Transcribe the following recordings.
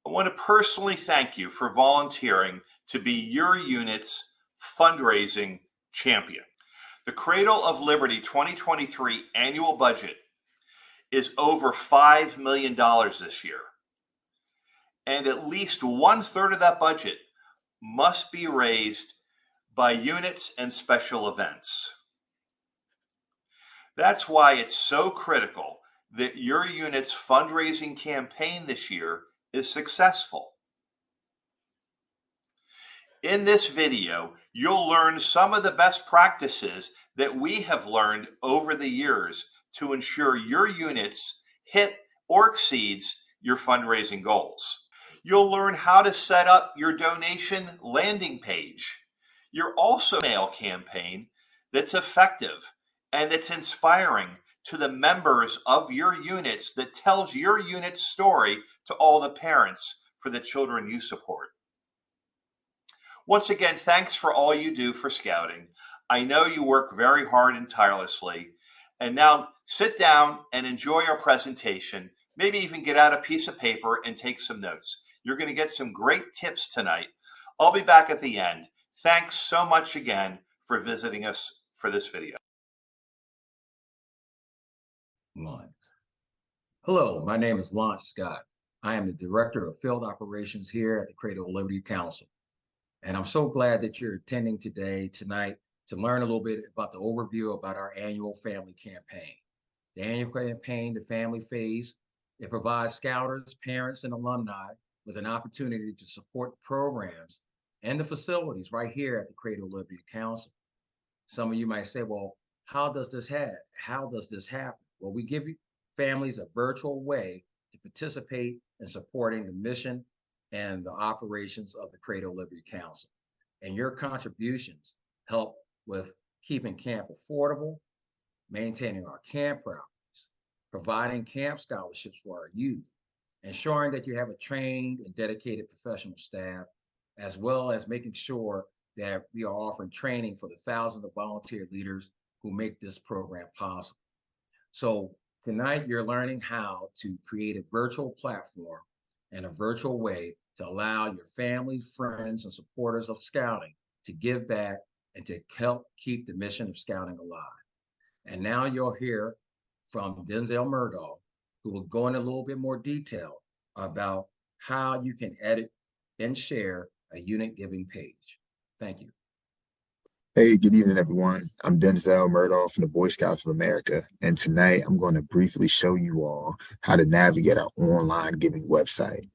I want to personally thank you for volunteering to be your unit's fundraising champion. The Cradle of Liberty 2023 annual budget is over $5 million this year. And at least 1/3 of that budget must be raised by units and special events. That's why it's so critical that your unit's fundraising campaign this year is successful. In this video, you'll learn some of the best practices that we have learned over the years to ensure your units hit or exceeds your fundraising goals. You'll learn how to set up your donation landing page, your also mail campaign that's effective and that's inspiring to the members of your units, that tells your unit's story to all the parents for the children you support. Once again, thanks for all you do for Scouting. I know you work very hard and tirelessly. And now sit down and enjoy our presentation. Maybe even get out a piece of paper and take some notes. You're going to get some great tips tonight. I'll be back at the end. Thanks so much again for visiting us for this video. Hello, my name is Lance Scott. I am the Director of Field Operations here at the Cradle of Liberty Council. And I'm so glad that you're attending tonight to learn a little bit about the overview about our annual family campaign. The annual campaign, the family phase, it provides scouters, parents, and alumni with an opportunity to support programs and the facilities right here at the Cradle of Liberty Council. Some of you might say, well, how does this happen? Well, we give you families a virtual way to participate in supporting the mission and the operations of the Cradle of Liberty Council. And your contributions help with keeping camp affordable, maintaining our camp properties, providing camp scholarships for our youth, ensuring that you have a trained and dedicated professional staff, as well as making sure that we are offering training for the thousands of volunteer leaders who make this program possible. So tonight you're learning how to create a virtual platform and a virtual way to allow your family, friends, and supporters of Scouting to give back and to help keep the mission of Scouting alive. And now you'll hear from Denzel Murdoch, who will go into a little bit more detail about how you can edit and share a unit giving page. Thank you. Hey, good evening, everyone. I'm Denzel Murdoch from the Boy Scouts of America, and tonight I'm going to briefly show you all how to navigate our online giving website.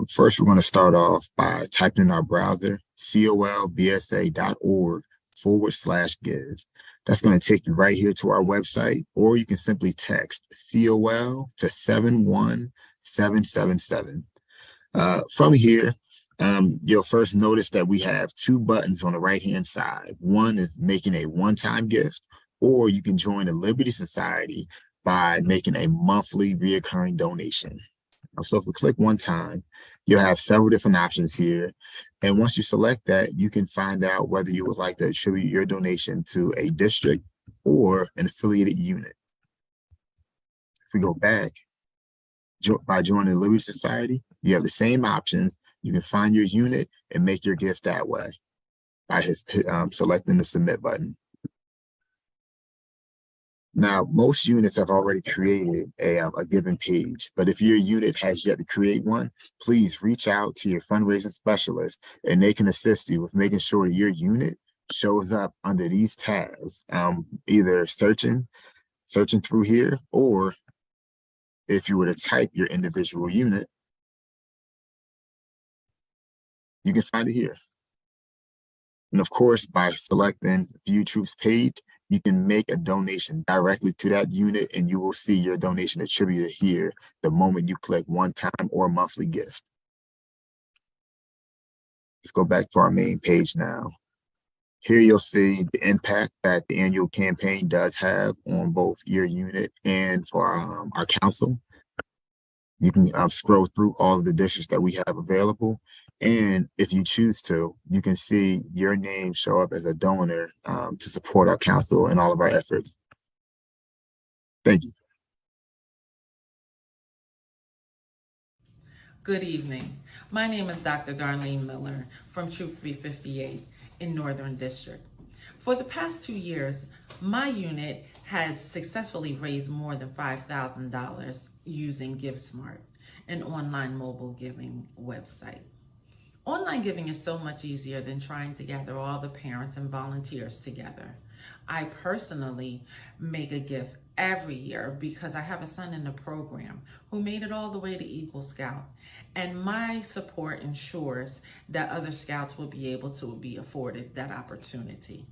First, we're going to start off by typing in our browser, colbsa.org/give. That's going to take you right here to our website, or you can simply text COL to 71777. From here, you'll first notice that we have two buttons on the right-hand side. One is making a one-time gift, or you can join the Liberty Society by making a monthly reoccurring donation. So if we click one time, you'll have several different options here. And once you select that, you can find out whether you would like to attribute your donation to a district or an affiliated unit. If we go back, by joining the Liberty Society, you have the same options. You can find your unit and make your gift that way by selecting the submit button. Now, most units have already created a given page, but if your unit has yet to create one, please reach out to your fundraising specialist and they can assist you with making sure your unit shows up under these tabs, either searching through here, or if you were to type your individual unit, you can find it here. And of course, by selecting View Troops Page, you can make a donation directly to that unit and you will see your donation attributed here the moment you click one-time or monthly gift. Let's go back to our main page now. Here you'll see the impact that the annual campaign does have on both your unit and for our council. You can scroll through all of the districts that we have available. And if you choose to, you can see your name show up as a donor to support our council and all of our efforts. Thank you. Good evening. My name is Dr. Darlene Miller from Troop 358 in Northern District. For the past 2 years, my unit has successfully raised more than $5,000 using GiveSmart, an online mobile giving website. Online giving is so much easier than trying to gather all the parents and volunteers together. I personally make a gift every year because I have a son in the program who made it all the way to Eagle Scout, and my support ensures that other scouts will be able to be afforded that opportunity.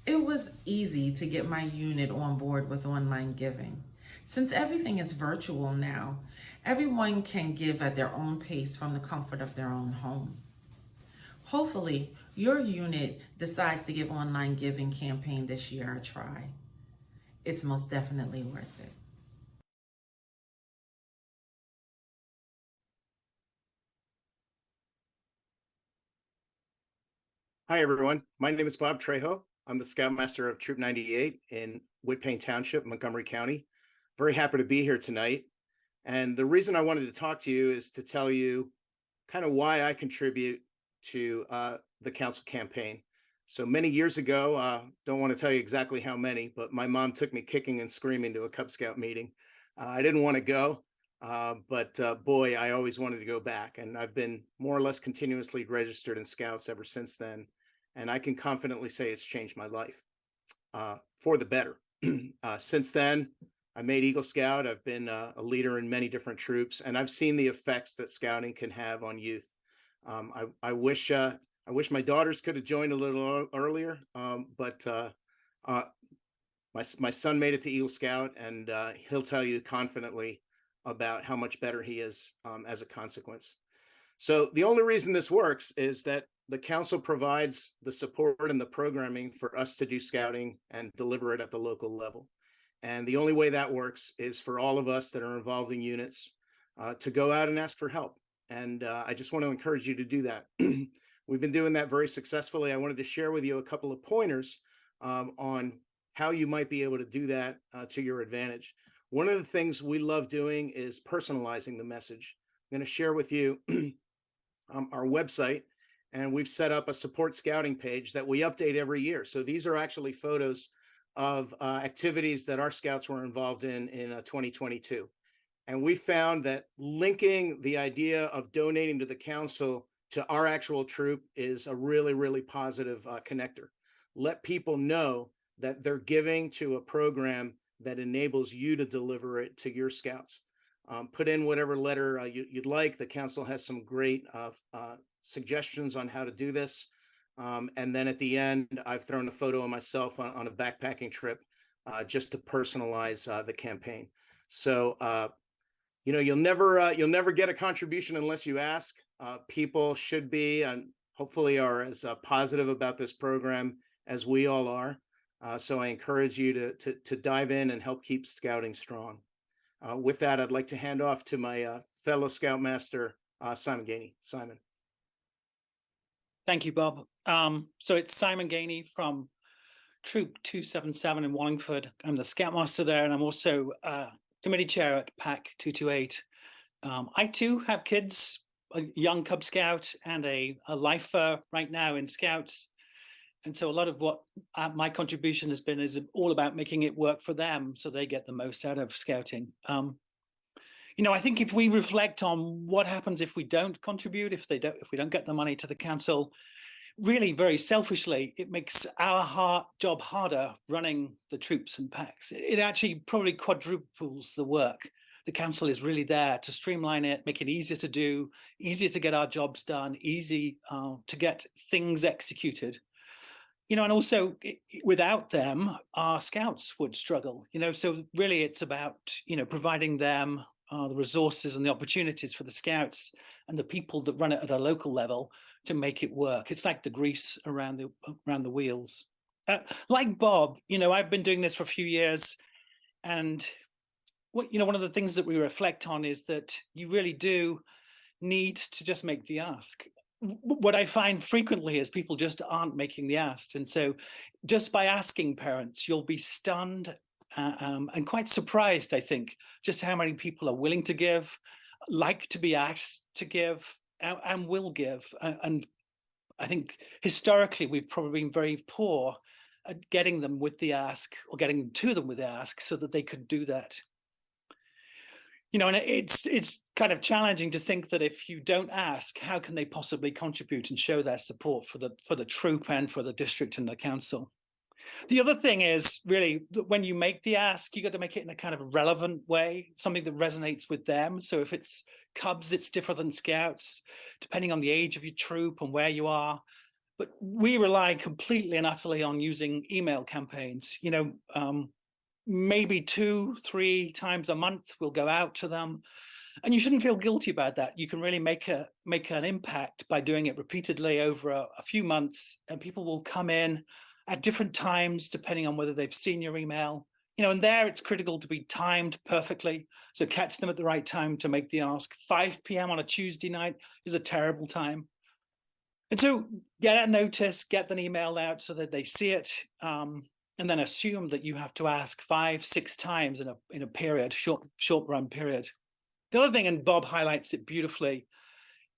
It was easy to get my unit on board with online giving. Since everything is virtual now, everyone can give at their own pace from the comfort of their own home. Hopefully, your unit decides to give online giving campaign this year a try. It's most definitely worth it. Hi, everyone. My name is Bob Trejo. I'm the Scoutmaster of Troop 98 in Whitpain Township, Montgomery County. Very happy to be here tonight. And the reason I wanted to talk to you is to tell you kind of why I contribute to the council campaign. So many years ago, don't want to tell you exactly how many, but my mom took me kicking and screaming to a Cub Scout meeting. I didn't want to go, but boy, I always wanted to go back. And I've been more or less continuously registered in Scouts ever since then. And I can confidently say it's changed my life for the better. Since then, I made Eagle Scout. I've been a leader in many different troops, and I've seen the effects that scouting can have on youth. I wish my daughters could have joined a little earlier, but my son made it to Eagle Scout, and he'll tell you confidently about how much better he is as a consequence. So the only reason this works is that the council provides the support and the programming for us to do scouting and deliver it at the local level. And the only way that works is for all of us that are involved in units to go out and ask for help. And I just want to encourage you to do that. We've been doing that very successfully. I wanted to share with you a couple of pointers on how you might be able to do that to your advantage. One of the things we love doing is personalizing the message. I'm going to share with you our website, and we've set up a support scouting page that we update every year. So these are actually photos of activities that our scouts were involved in 2022. And we found that linking the idea of donating to the council to our actual troop is a really, really positive connector. Let people know that they're giving to a program that enables you to deliver it to your scouts. Put in whatever letter you'd like. The council has some great suggestions on how to do this. And then at the end, I've thrown a photo of myself on a backpacking trip just to personalize the campaign. So, you'll never get a contribution unless you ask. People should be and hopefully are as positive about this program as we all are. So I encourage you to dive in and help keep scouting strong. With that, I'd like to hand off to my fellow Scoutmaster, Simon Gainey. Simon. Thank you, Bob. So it's Simon Gainey from Troop 277 in Wallingford. I'm the Scoutmaster there, and I'm also committee chair at PAC 228. I too have kids, a young Cub Scout and a lifer right now in Scouts. And so a lot of what my contribution has been is all about making it work for them so they get the most out of scouting. I think if we reflect on what happens if we don't contribute, if we don't get the money to the council, really very selfishly, it makes our job harder running the troops and packs. It actually probably quadruples the work. The council is really there to streamline it, make it easier to do, easier to get our jobs done, easy to get things executed. And also without them, our scouts would struggle, so really it's about, providing them the resources and the opportunities for the scouts and the people that run it at a local level to make it work. It's like the grease around the wheels. Like Bob, I've been doing this for a few years, and one of the things that we reflect on is that you really do need to just make the ask. What I find frequently is people just aren't making the ask. And so just by asking parents, you'll be stunned and quite surprised, I think, just how many people are willing to give like to be asked to give and will give. And I think historically we've probably been very poor at getting them with the ask or getting to them with the ask so that they could do that. You know, and it's kind of challenging to think that if you don't ask, how can they possibly contribute and show their support for the troop and for the district and the council? The other thing is really that when you make the ask, you got to make it in a kind of relevant way, something that resonates with them. So if it's Cubs, it's different than Scouts, depending on the age of your troop and where you are. But we rely completely and utterly on using email campaigns. You know, maybe 2-3 times a month we'll go out to them, and you shouldn't feel guilty about that. You can really make an impact by doing it repeatedly over a few months, and people will come in at different times depending on whether they've seen your email. You know, and there it's critical to be timed perfectly, so catch them at the right time to make the ask. 5 p.m. on a Tuesday night is a terrible time. And so get a notice, get an email out so that they see it, and then assume that you have to ask 5-6 times in a period, short run period. The other thing, and Bob highlights it beautifully,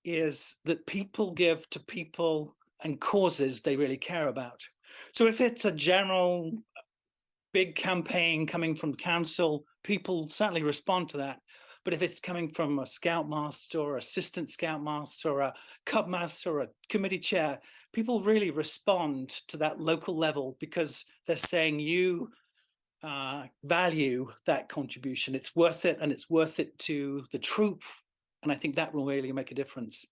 is that people give to people and causes they really care about. So if it's a general big campaign coming from council, people certainly respond to that. But if it's coming from a scoutmaster or assistant scoutmaster or a cub master or a committee chair, people really respond to that local level because they're saying you value that contribution. It's worth it, and it's worth it to the troop. And I think that will really make a difference.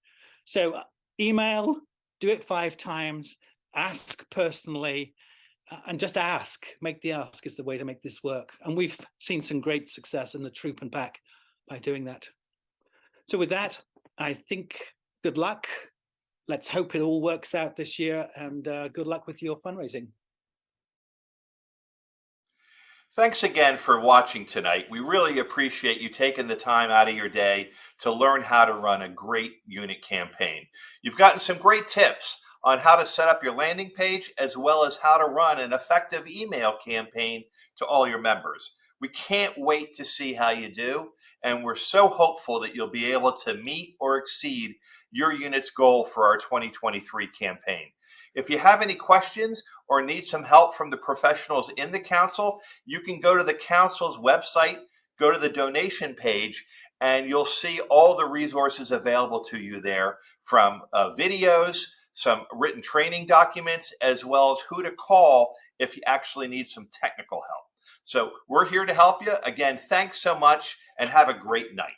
So email, do it 5 times, ask personally, and just ask. Make the ask is the way to make this work. And we've seen some great success in the troop and pack by doing that. So with that, I think good luck. Let's hope it all works out this year, and good luck with your fundraising. Thanks again for watching tonight. We really appreciate you taking the time out of your day to learn how to run a great unit campaign. You've gotten some great tips on how to set up your landing page, as well as how to run an effective email campaign to all your members. We can't wait to see how you do, and we're so hopeful that you'll be able to meet or exceed your unit's goal for our 2023 campaign. If you have any questions or need some help from the professionals in the council, you can go to the council's website, go to the donation page, and you'll see all the resources available to you there, from videos, some written training documents, as well as who to call if you actually need some technical help. So we're here to help you. Again, thanks so much, and have a great night.